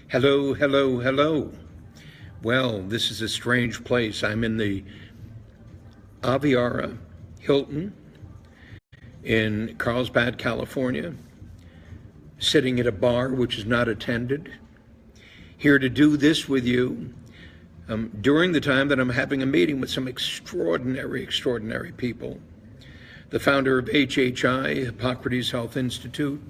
Hello, hello, hello. Well, this is a strange place. I'm in the Aviara Hilton in Carlsbad, California, sitting at a bar which is not attended, here to do this with you during the time that I'm having a meeting with some extraordinary people. The founder of HHI, Hippocrates Health Institute,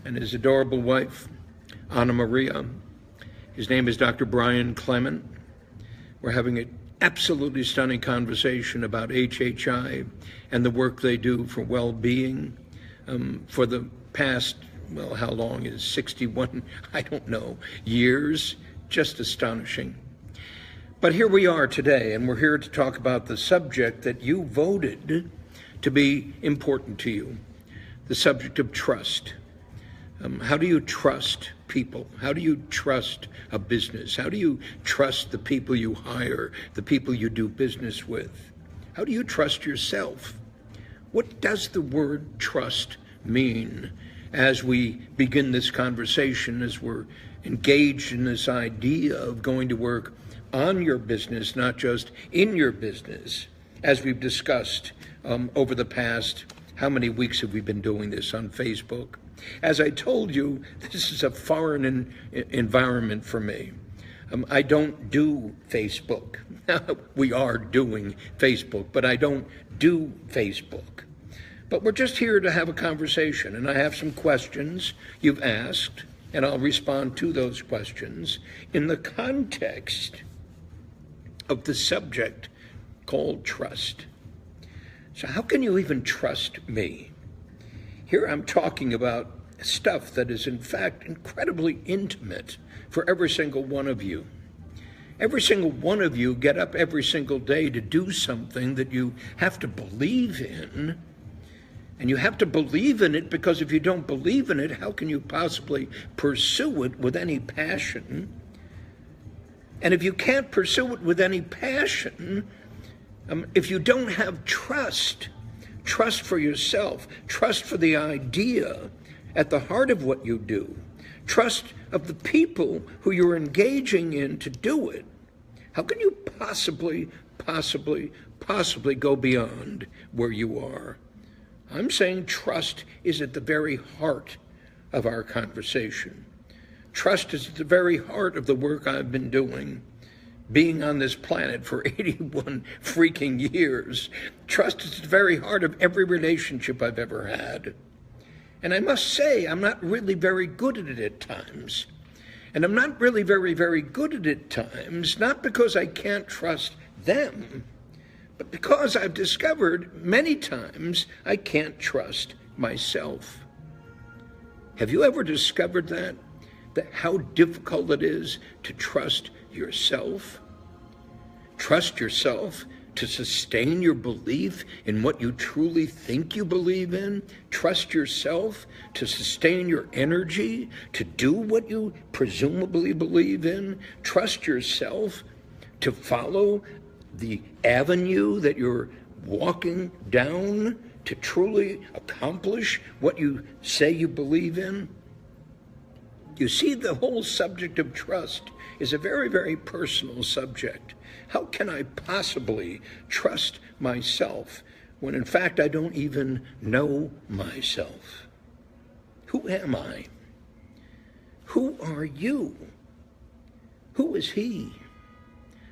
and his adorable wife, Anna Maria. His name is Dr. Brian Clement. We're having an absolutely stunning conversation about HHI and the work they do for well-being for the past, well, how long is 61? I don't know, years. Just astonishing. But here we are today, and we're here to talk about the subject that you voted to be important to you, the subject of trust. How do you trust people? How do you trust a business? How do you trust the people you hire, the people you do business with? How do you trust yourself? What does the word trust mean as we begin this conversation, as we're engaged in this idea of going to work on your business, not just in your business, as we've discussed over the past, how many weeks have we been doing this on Facebook? As I told you, this is a foreign environment for me. I don't do Facebook. We are doing Facebook, but I don't do Facebook. But we're just here to have a conversation, and I have some questions you've asked, and I'll respond to those questions in the context of the subject called trust. So how can you even trust me? Here I'm talking about stuff that is in fact incredibly intimate for every single one of you. Every single one of you get up every single day to do something that you have to believe in. And you have to believe in it because if you don't believe in it, how can you possibly pursue it with any passion? And if you can't pursue it with any passion, if you don't have trust for yourself, trust for the idea at the heart of what you do, trust of the people who you're engaging in to do it, how can you possibly go beyond where you are? I'm saying trust is at the very heart of our conversation. Trust is at the very heart of the work I've been doing, being on this planet for 81 freaking years. Trust is at the very heart of every relationship I've ever had. And I must say, I'm not really very good at it at times. And I'm not really very good at it at times, not because I can't trust them, but because I've discovered many times I can't trust myself. Have you ever discovered that how difficult it is to trust yourself? Trust yourself to sustain your belief in what you truly think you believe in? Trust yourself to sustain your energy to do what you presumably believe in? Trust yourself to follow the avenue that you're walking down to truly accomplish what you say you believe in? You see, the whole subject of trust is a very personal subject. How can I possibly trust myself when in fact I don't even know myself? Who am I? Who are you? Who is he?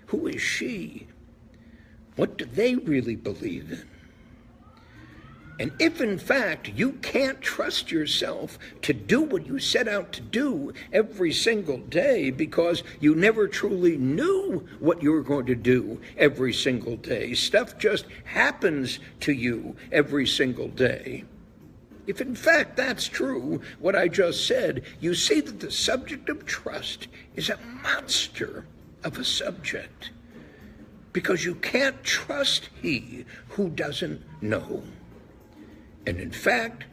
Who is she? What do they really believe in? And if in fact you can't trust yourself to do what you set out to do every single day because you never truly knew what you were going to do every single day, stuff just happens to you every single day. If in fact that's true, what I just said, you see that the subject of trust is a monster of a subject because you can't trust he who doesn't know. And in fact,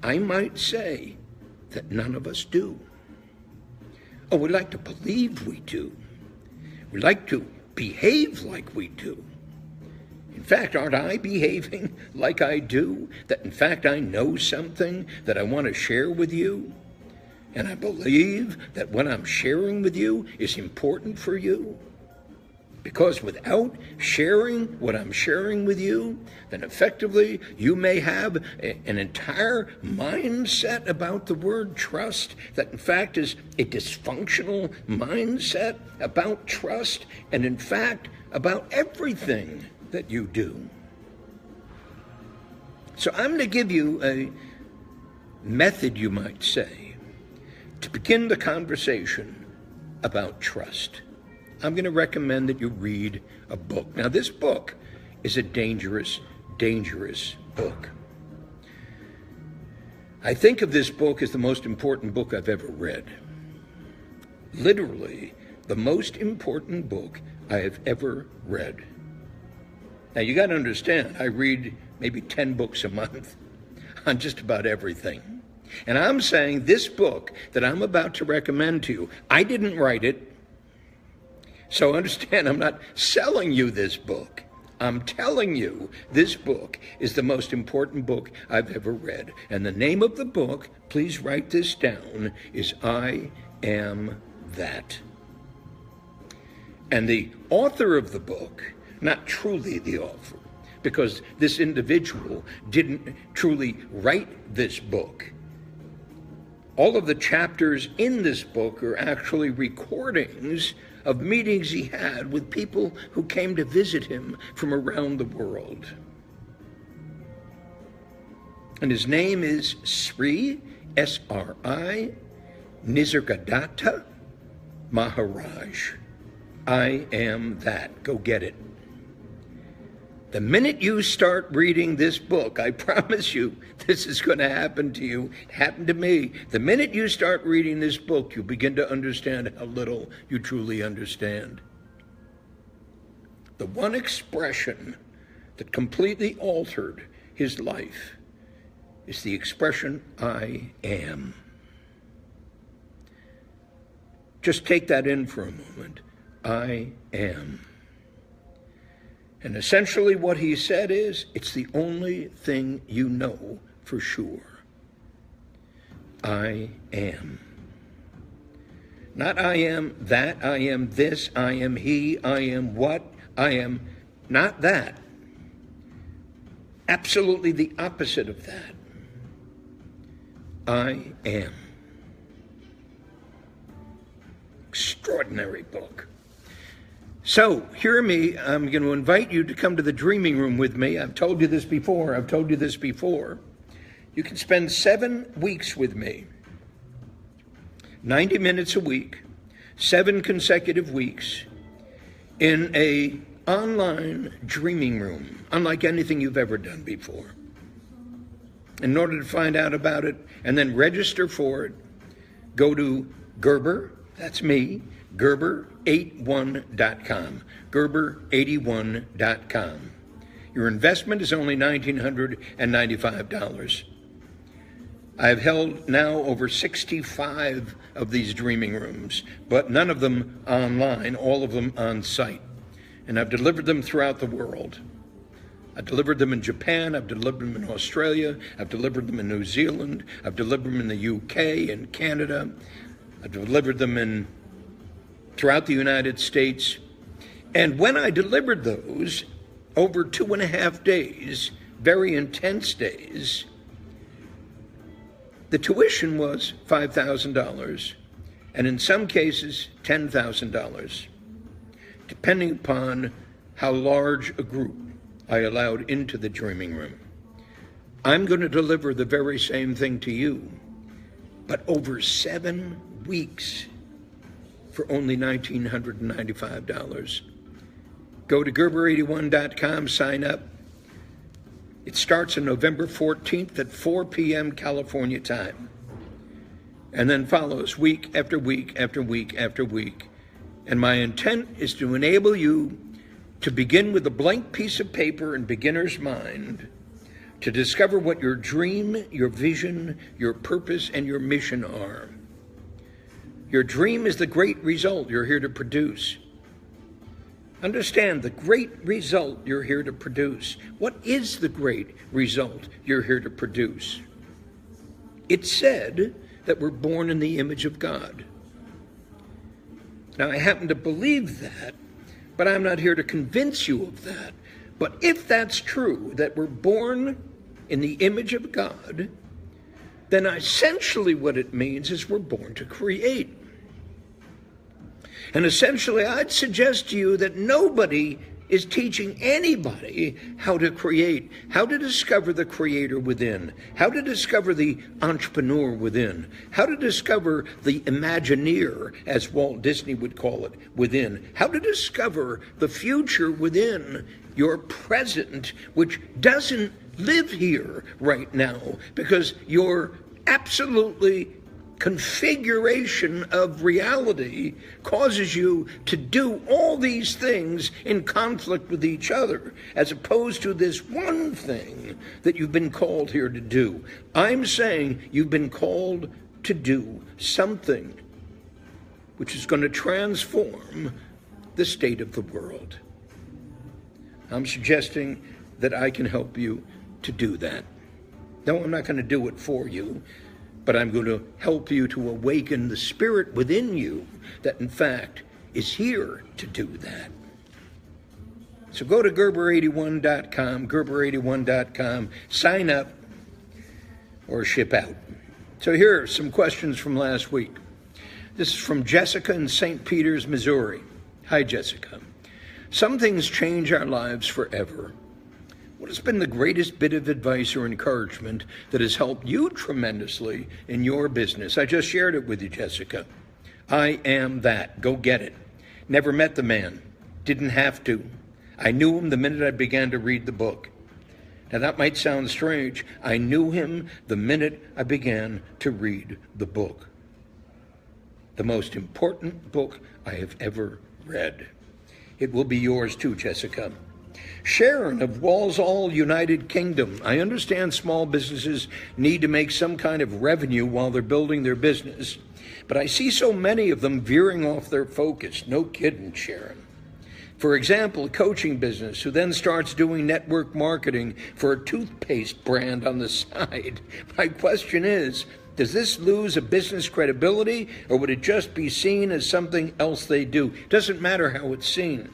I might say that none of us do. Oh, we like to believe we do. We like to behave like we do. In fact, aren't I behaving like I do? That in fact I know something that I want to share with you? And I believe that what I'm sharing with you is important for you. Because without sharing what I'm sharing with you, then effectively you may have an entire mindset about the word trust that in fact is a dysfunctional mindset about trust and in fact about everything that you do. So I'm going to give you a method, you might say, to begin the conversation about trust. I'm going to recommend that you read a book. Now, this book is a dangerous, dangerous book. I think of this book as the most important book I've ever read. Literally, the most important book I have ever read. Now, you got to understand, I read maybe 10 books a month on just about everything. And I'm saying this book that I'm about to recommend to you, I didn't write it. So understand, I'm not selling you this book. I'm telling you this book is the most important book I've ever read. And the name of the book, please write this down, is I Am That. And the author of the book, not truly the author, because this individual didn't truly write this book. All of the chapters in this book are actually recordings of meetings he had with people who came to visit him from around the world. And his name is Sri, S-R-I, Nisargadatta Maharaj. I Am That. Go get it. The minute you start reading this book, I promise you, this is going to happen to you. It happened to me. The minute you start reading this book, you begin to understand how little you truly understand. The one expression that completely altered his life is the expression, I am. Just take that in for a moment. I am. And essentially what he said is, it's the only thing you know for sure. I am. Not I am that, I am this, I am he, I am what, I am not that. Absolutely the opposite of that. I am. Extraordinary book. So, hear me, I'm going to invite you to come to the dreaming room with me. I've told you this before. You can spend 7 weeks with me. 90 minutes a week, 7 consecutive weeks, in a online dreaming room, unlike anything you've ever done before. In order to find out about it and then register for it, go to Gerber, that's me, Gerber81.com, Gerber81.com. Your investment is only $1,995. I've held now over 65 of these dreaming rooms, but none of them online, all of them on site. And I've delivered them throughout the world. I've delivered them in Japan, I've delivered them in Australia, I've delivered them in New Zealand, I've delivered them in the UK and Canada, I've delivered them throughout the United States. And when I delivered those, over 2.5 days, very intense days, the tuition was $5,000, and in some cases, $10,000, depending upon how large a group I allowed into the dreaming room. I'm going to deliver the very same thing to you, but over 7 weeks for only $1,995. Go to Gerber81.com, sign up. It starts on November 14th at 4 p.m. California time, and then follows week after week after week after week. And my intent is to enable you to begin with a blank piece of paper and beginner's mind to discover what your dream, your vision, your purpose, and your mission are. Your dream is the great result you're here to produce. Understand the great result you're here to produce. What is the great result you're here to produce? It's said that we're born in the image of God. Now, I happen to believe that, but I'm not here to convince you of that. But if that's true, that we're born in the image of God, then essentially what it means is we're born to create. And essentially, I'd suggest to you that nobody is teaching anybody how to create, how to discover the creator within, how to discover the entrepreneur within, how to discover the Imagineer, as Walt Disney would call it, within, how to discover the future within your present, which doesn't live here right now, because your absolutely configuration of reality causes you to do all these things in conflict with each other, as opposed to this one thing that you've been called here to do. I'm saying you've been called to do something which is going to transform the state of the world. I'm suggesting that I can help you to do that. No, I'm not going to do it for you, but I'm going to help you to awaken the spirit within you that, in fact, is here to do that. So go to Gerber81.com, Gerber81.com, sign up, or ship out. So here are some questions from last week. This is from Jessica in St. Peters, Missouri. Hi, Jessica. Some things change our lives forever. What has been the greatest bit of advice or encouragement that has helped you tremendously in your business? I just shared it with you, Jessica. I am that. Go get it. Never met the man. Didn't have to. I knew him the minute I began to read the book. Now that might sound strange. I knew him the minute I began to read the book. The most important book I have ever read. It will be yours too, Jessica. Sharon of Walsall, United Kingdom. I understand small businesses need to make some kind of revenue while they're building their business, but I see so many of them veering off their focus. No kidding, Sharon. For example, a coaching business who then starts doing network marketing for a toothpaste brand on the side. My question is, does this lose a business credibility, or would it just be seen as something else they do? Doesn't matter how it's seen.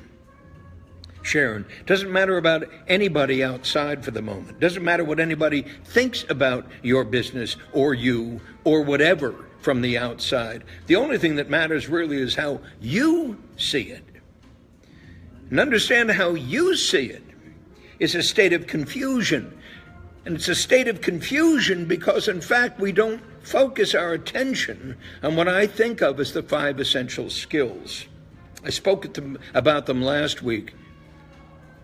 Sharon, doesn't matter about anybody outside for the moment. Doesn't matter what anybody thinks about your business or you or whatever from the outside. The only thing that matters really is how you see it. And understand how you see it is a state of confusion. And it's a state of confusion because, in fact, we don't focus our attention on what I think of as the 5 essential skills. I spoke about them last week.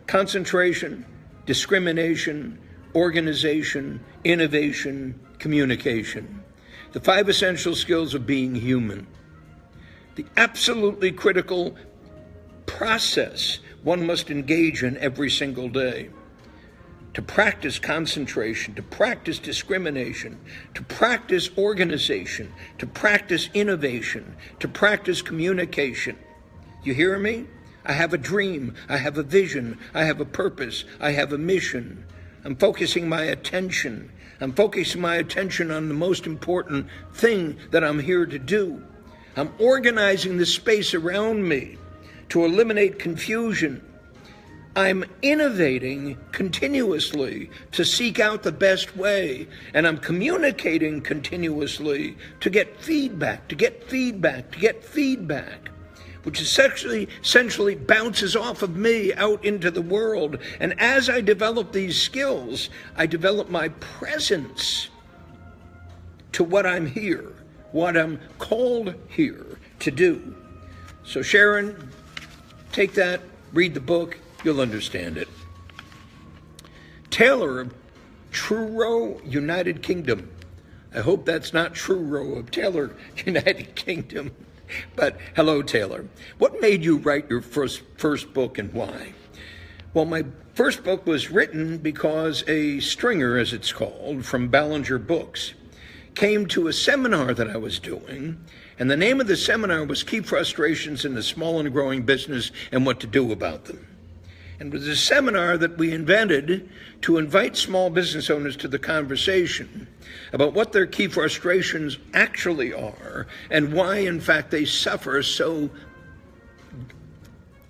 Concentration, discrimination, organization, innovation, communication. The 5 essential skills of being human. The absolutely critical process one must engage in every single day. To practice concentration, to practice discrimination, to practice organization, to practice innovation, to practice communication. You hear me? I have a dream, I have a vision, I have a purpose, I have a mission. I'm focusing my attention. I'm focusing my attention on the most important thing that I'm here to do. I'm organizing the space around me to eliminate confusion. I'm innovating continuously to seek out the best way, and I'm communicating continuously to get feedback, which essentially bounces off of me out into the world. And as I develop these skills, I develop my presence to what I'm here, what I'm called here to do. So Sharon, take that, read the book, you'll understand it. Taylor of Truro, United Kingdom. I hope that's not Truro of Taylor, United Kingdom. But hello, Taylor. What made you write your first book and why? Well, my first book was written because a stringer, as it's called, from Ballinger Books, came to a seminar that I was doing, and the name of the seminar was Key Frustrations in the Small and Growing Business and What to Do About Them. And it was a seminar that we invented to invite small business owners to the conversation about what their key frustrations actually are and why, in fact, they suffer so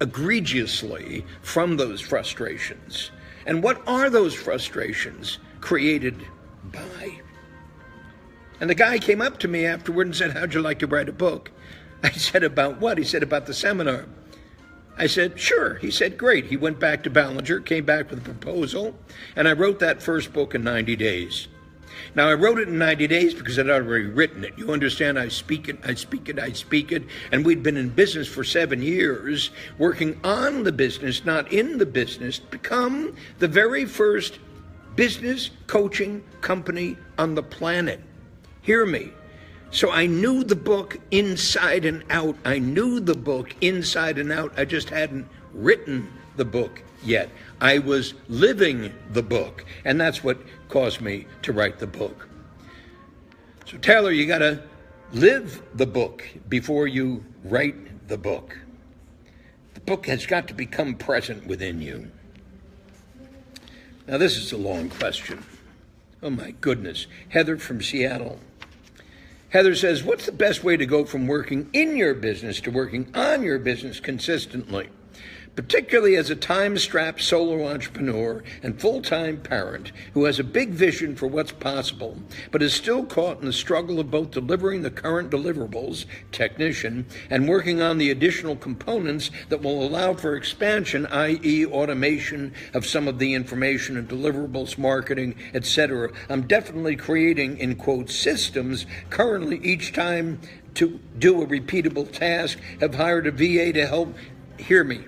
egregiously from those frustrations. And what are those frustrations created by? And the guy came up to me afterward and said, "How'd you like to write a book?" I said, "About what?" He said, "About the seminar." I said, "Sure." He said, "Great." He went back to Ballinger, came back with a proposal, and I wrote that first book in 90 days. Now, I wrote it in 90 days because I'd already written it. You understand, I speak it, and we'd been in business for 7 years, working on the business, not in the business, to become the very first business coaching company on the planet. Hear me. So I knew the book inside and out. I just hadn't written the book yet. I was living the book, and that's what caused me to write the book. So Taylor, you got to live the book before you write the book. The book has got to become present within you. Now, this is a long question. Oh, my goodness. Heather from Seattle. Heather says, what's the best way to go from working in your business to working on your business consistently? Particularly as a time-strapped solo entrepreneur and full-time parent who has a big vision for what's possible, but is still caught in the struggle of both delivering the current deliverables, technician, and working on the additional components that will allow for expansion, i.e. automation of some of the information and deliverables, marketing, etc. I'm definitely creating, in quotes, systems currently each time to do a repeatable task, have hired a VA to help. Hear me.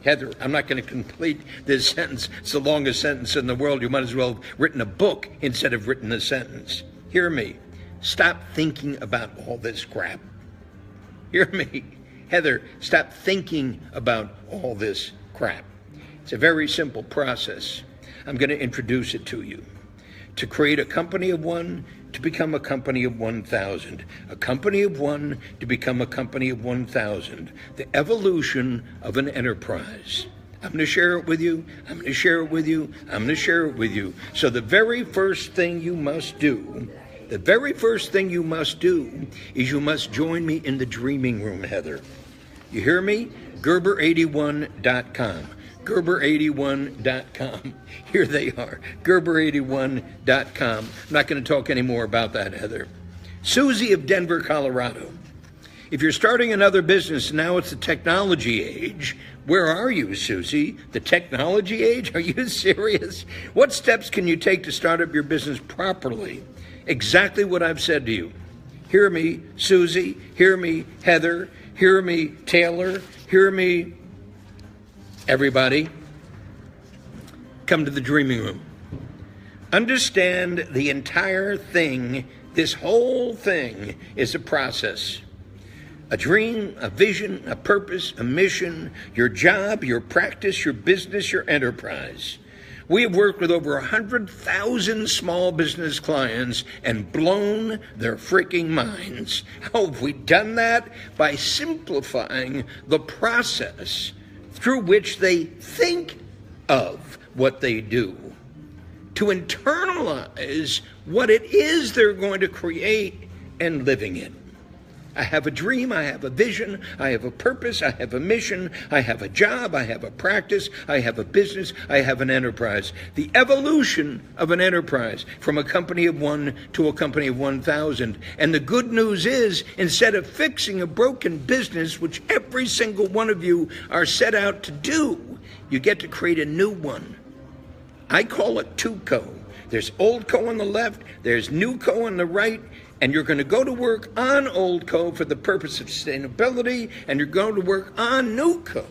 Heather, I'm not going to complete this sentence. It's the longest sentence in the world. You might as well have written a book instead of written a sentence. Hear me. Stop thinking about all this crap. Hear me. Heather, stop thinking about all this crap. It's a very simple process. I'm going to introduce it to you. To create a company of one, to become a company of 1,000. A company of one to become a company of 1,000. The evolution of an enterprise. I'm going to share it with you. So the very first thing you must do, is you must join me in the dreaming room, Heather. You hear me? Gerber81.com. Gerber81.com. Here they are, Gerber81.com. I'm not going to talk any more about that, Heather. Susie of Denver, Colorado. If you're starting another business, now it's the technology age. Where are you, Susie? The technology age? Are you serious? What steps can you take to start up your business properly? Exactly what I've said to you. Hear me, Susie. Hear me, Heather. Hear me, Taylor. Hear me, everybody. Come to the dreaming room. Understand the entire thing, this whole thing is a process. A dream, a vision, a purpose, a mission, your job, your practice, your business, your enterprise. We have worked with over 100,000 small business clients and blown their freaking minds. How have we done that? By simplifying the process through which they think of what they do, to internalize what it is they're going to create and living it. I have a dream, I have a vision, I have a purpose, I have a mission, I have a job, I have a practice, I have a business, I have an enterprise. The evolution of an enterprise from a company of one to a company of 1,000. And the good news is, instead of fixing a broken business, which every single one of you are set out to do, you get to create a new one. I call it 2Co. There's Old Co on the left, there's New Co on the right, and you're going to go to work on Old Co for the purpose of sustainability, and you're going to work on New Co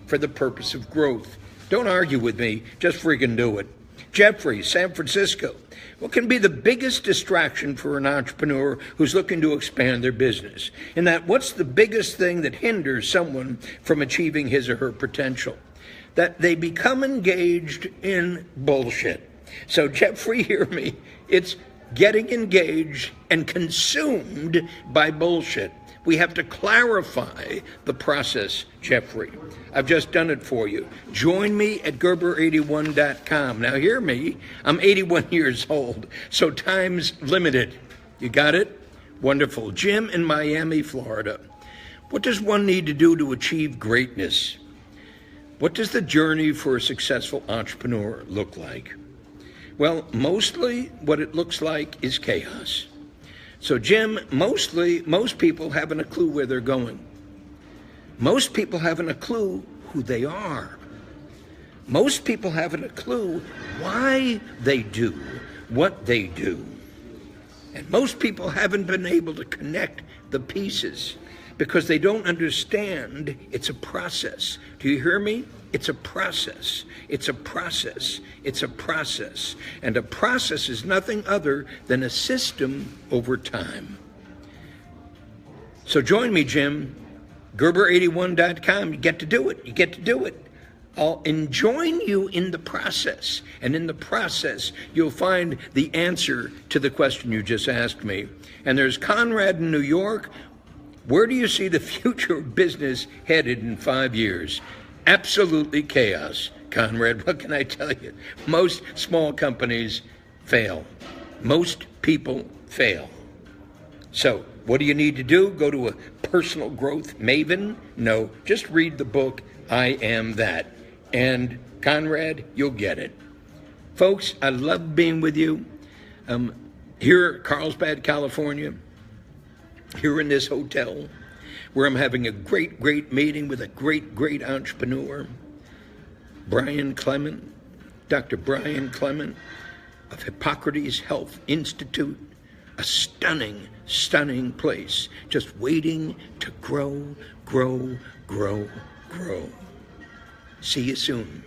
for the purpose of growth. Don't argue with me, just freaking do it. Jeffrey, San Francisco. What can be the biggest distraction for an entrepreneur who's looking to expand their business? In that, what's the biggest thing that hinders someone from achieving his or her potential? That they become engaged in bullshit. So Jeffrey, hear me, it's getting engaged and consumed by bullshit. We have to clarify the process, Jeffrey. I've just done it for you. Join me at Gerber81.com. Now hear me, I'm 81 years old, so time's limited. You got it? Wonderful. Jim in Miami, Florida. What does one need to do to achieve greatness? What does the journey for a successful entrepreneur look like? Well, mostly what it looks like is chaos. So Jim, most people haven't a clue where they're going. Most people haven't a clue who they are. Most people haven't a clue why they do what they do. And most people haven't been able to connect the pieces because they don't understand it's a process. Do you hear me? It's a process. It's a process. It's a process. And a process is nothing other than a system over time. So join me, Jim. Gerber81.com. You get to do it. You get to do it. I'll join you in the process. And in the process, you'll find the answer to the question you just asked me. And there's Conrad in New York. Where do you see the future of business headed in 5 years? Absolutely chaos, Conrad. What can I tell you? Most small companies fail. Most people fail. So what do you need to do? Go to a personal growth maven? No, just read the book, I Am That. And Conrad, you'll get it. Folks, I love being with you. Here at Carlsbad, California, here in this hotel, where I'm having a great meeting with a great entrepreneur, Brian Clement, Dr. Brian Clement of Hippocrates Health Institute, a stunning place, just waiting to grow. See you soon.